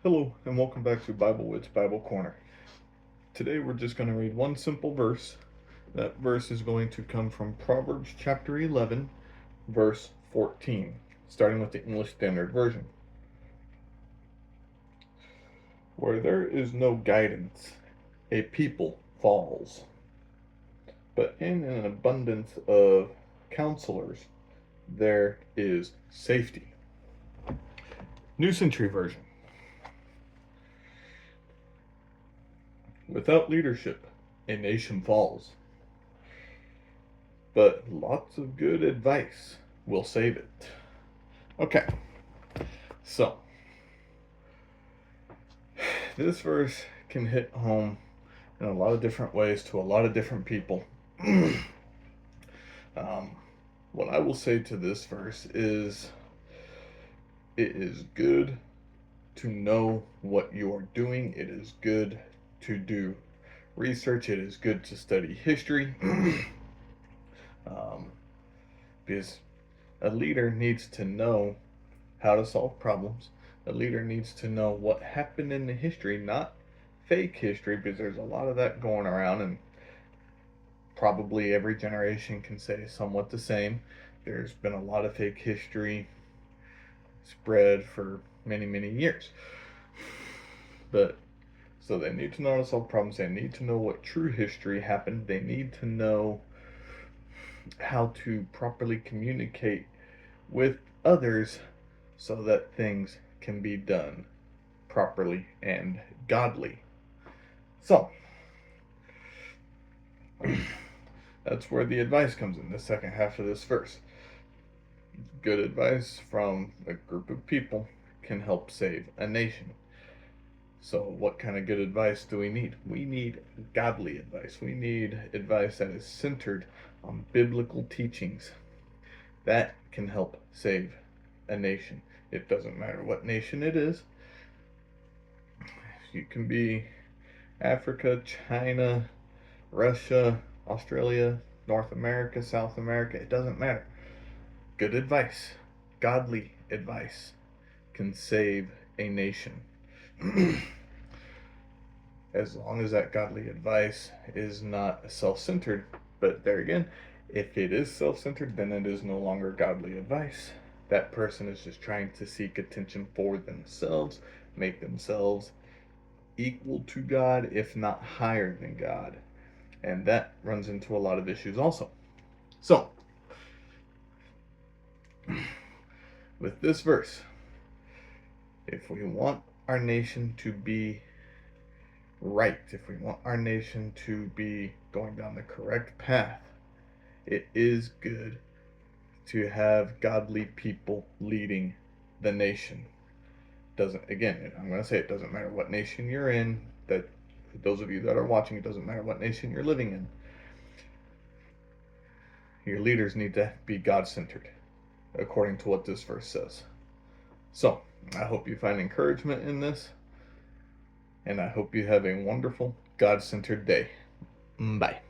Hello, and welcome back to Bible Wits Bible Corner. Today we're just going to read one simple verse. That verse is going to come from Proverbs chapter 11, verse 14, starting with the English Standard Version. Where there is no guidance, a people falls, but in an abundance of counselors, there is safety. New Century Version. Without leadership, a nation falls. But lots of good advice will save it. Okay, so this verse can hit home in a lot of different ways to a lot of different people. What I will say to this verse is it is good to know what you are doing. It is good to do research. It is good to study history. Because a leader needs to know how to solve problems. A leader needs to know what happened in the history, not fake history, because there's a lot of that going around, and probably every generation can say somewhat the same. There's been a lot of fake history spread for many, many years. But so they need to know how to solve problems. They need to know what true history happened. They need to know how to properly communicate with others so that things can be done properly and godly. So, that's where the advice comes in, the second half of this verse. Good advice from a group of people can help save a nation. So what kind of good advice do we need? We need godly advice. We need advice that is centered on biblical teachings. That can help save a nation. It doesn't matter what nation it is. You can be Africa, China, Russia, Australia, North America, South America. It doesn't matter. Good advice, godly advice can save a nation. As long as that godly advice is not self-centered. But there again, if it is self-centered, then it is no longer godly advice. That person is just trying to seek attention for themselves, make themselves equal to God, if not higher than God. And that runs into a lot of issues also. So, with this verse, if we want our nation to be right, if we want our nation to be going down the correct path, it is good to have godly people leading the nation. I'm going to say it doesn't matter what nation you're in, that for those of you that are watching, it doesn't matter what nation you're living in. Your leaders need to be God-centered, according to what this verse says. So, I hope you find encouragement in this, and I hope you have a wonderful, God-centered day. Bye.